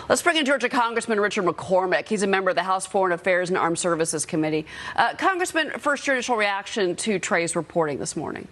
Let's bring in Georgia Congressman Richard McCormick. He's a member of the House Foreign Affairs and Armed Services Committee. Congressman, first your initial reaction to Trey's reporting this morning.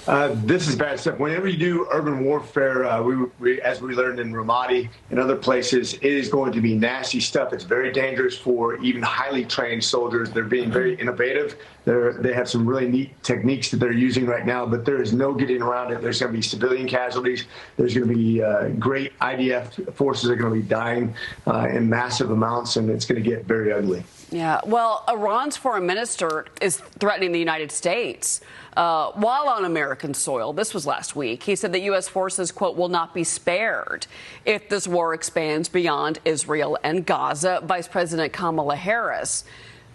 This is bad stuff. Whenever you do urban warfare, as we learned in Ramadi and other places, it is going to be nasty stuff. It's very dangerous for even highly trained soldiers. They're being very innovative. They have some really neat techniques that they're using right now, but there is no getting around it. There's going to be civilian casualties. There's going to be great IDF forces are going to be dying in massive amounts, and it's going to get very ugly. Yeah, well, Iran's foreign minister is threatening the United States while on American soil. This was last week. He said that U.S. forces, quote, will not be spared if this war expands beyond Israel and Gaza. Vice President Kamala Harris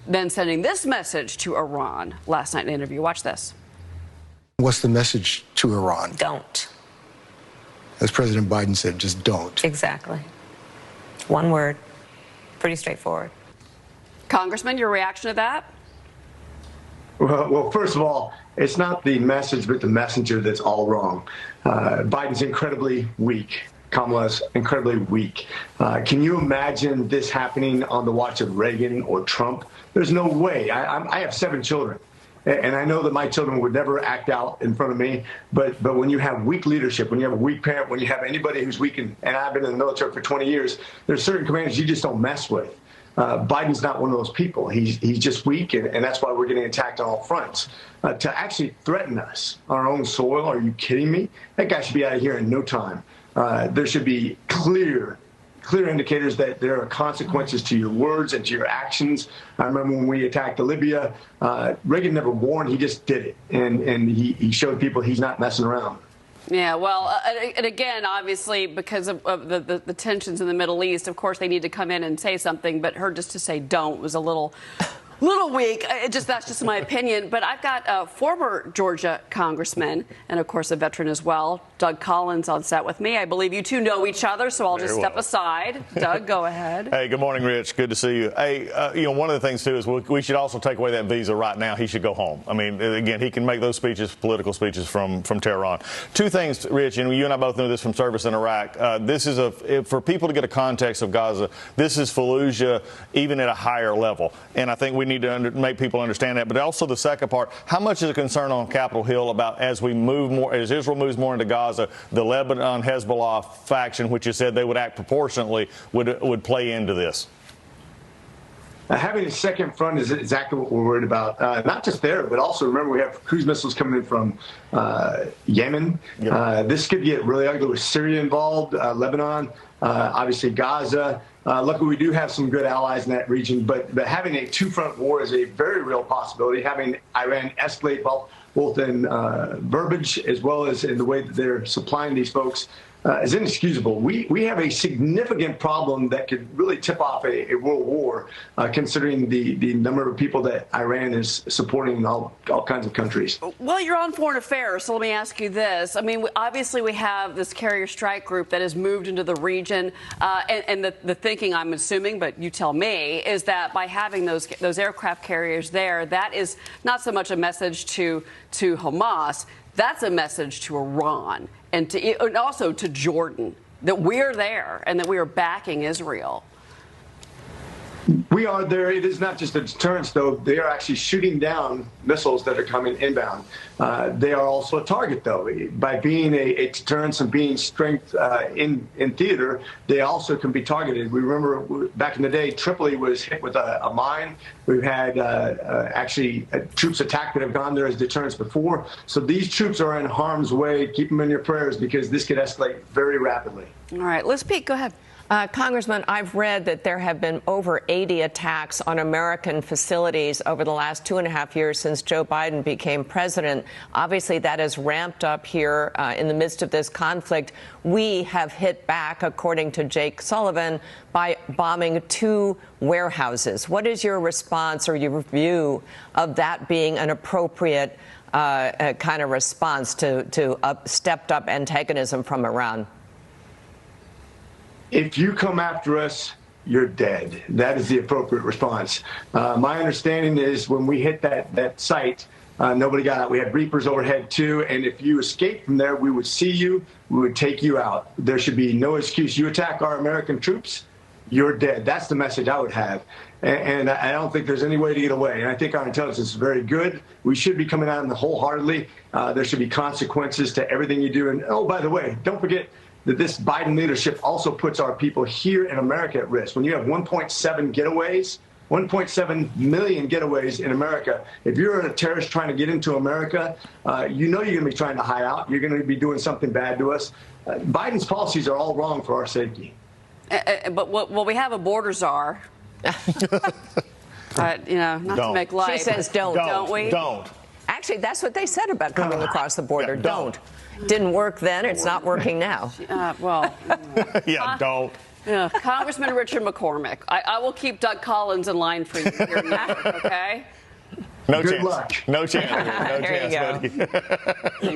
then sending this message to Iran last night in an interview. Watch this. What's the message to Iran? Don't. As President Biden said, just don't. Exactly. One word. Pretty straightforward. Congressman, your reaction to that? Well, first of all, it's not the message, but the messenger that's all wrong. Biden's incredibly weak. Kamala's incredibly weak. Can you imagine this happening on the watch of Reagan or Trump? There's no way. I have 7 children, and I know that my children would never act out in front of me. But when you have weak leadership, when you have a weak parent, when you have anybody who's weak, and I've been in the military for 20 years, there's certain commanders you just don't mess with. Biden's not one of those people. He's just weak, and that's why we're getting attacked on all fronts. To actually threaten us on our own soil, are you kidding me? That guy should be out of here in no time. There should be clear indicators that there are consequences to your words and to your actions. I remember when we attacked Libya, Reagan never warned, he just did it. And he showed people he's not messing around. Yeah, well, and again, obviously, because of the tensions in the Middle East, of course, they need to come in and say something. But her just to say don't was a little weak. That's just my opinion. But I've got a former Georgia congressman and, of course, a veteran as well, Doug Collins, on set with me. I believe you two know each other, so I'll just step aside. Doug, go ahead. Hey, good morning, Rich. Good to see you. Hey, one of the things, too, is we should also take away that visa right now. He should go home. I mean, again, he can make those speeches, political speeches from Tehran. 2 things, Rich, and you and I both know this from service in Iraq. This is for people to get a context of Gaza, this is Fallujah even at a higher level. And I think we need to make people understand that. But also the second part, how much is a concern on Capitol Hill about as Israel moves more into Gaza, the Lebanon Hezbollah faction, which you said they would act proportionately, would play into this? Having a second front is exactly what we're worried about. Not just there, but also remember we have cruise missiles coming in from Yemen. Yep. This could get really ugly with Syria involved, Lebanon, obviously Gaza. Luckily, we do have some good allies in that region, but having a 2-front war is a very real possibility. Having Iran escalate both in verbiage as well as in the way that they're supplying these folks is inexcusable. We have a significant problem that could really tip off a world war, considering the number of people that Iran is supporting in all kinds of countries. Well, you're on foreign affairs, so let me ask you this. I mean, obviously we have this carrier strike group that has moved into the region, and the thinking, I'm assuming, but you tell me, is that by having those aircraft carriers there, that is not so much a message to Hamas, that's a message to Iran and also to Jordan, that we're there and that we are backing Israel. We are there. It is not just a deterrence, though. They are actually shooting down missiles that are coming inbound. They are also a target, though. By being a deterrence and being strength in theater, they also can be targeted. We remember back in the day, Tripoli was hit with a mine. We've had troops attacked that have gone there as deterrence before. So these troops are in harm's way. Keep them in your prayers because this could escalate very rapidly. All right. Liz Peek, go ahead. Congressman, I've read that there have been over 80 attacks on American facilities over the last 2.5 years since Joe Biden became president. Obviously, that has ramped up here in the midst of this conflict. We have hit back, according to Jake Sullivan, by bombing 2 warehouses. What is your response or your view of that being an appropriate kind of response to stepped up antagonism from Iran? If you come after us, you're dead. That is the appropriate response. My understanding is when we hit that site, Nobody got out. We had reapers overhead too, and if you escaped from there, we would see you, we would take you out. There should be no excuse. You attack our American troops, you're dead. That's the message I would have. And I don't think there's any way to get away. And I think our intelligence is very good. We should be coming at them wholeheartedly. There should be consequences to everything you do. And, oh, by the way, don't forget that this Biden leadership also puts our people here in America at risk. When you have 1.7 getaways, 1.7 million getaways in America, if you're a terrorist trying to get into America, you know you're going to be trying to hide out. You're going to be doing something bad to us. Biden's policies are all wrong for our safety. But well, we have a border czar. But, not to make light. She says don't we? Don't. Actually, that's what they said about coming across the border. Yeah, don't. Didn't work then. It's not working now. Yeah, don't. Congressman Richard McCormick, I will keep Doug Collins in line for you here in New York, okay? No Good chance. luck. No chance. No There chance, you go. buddy.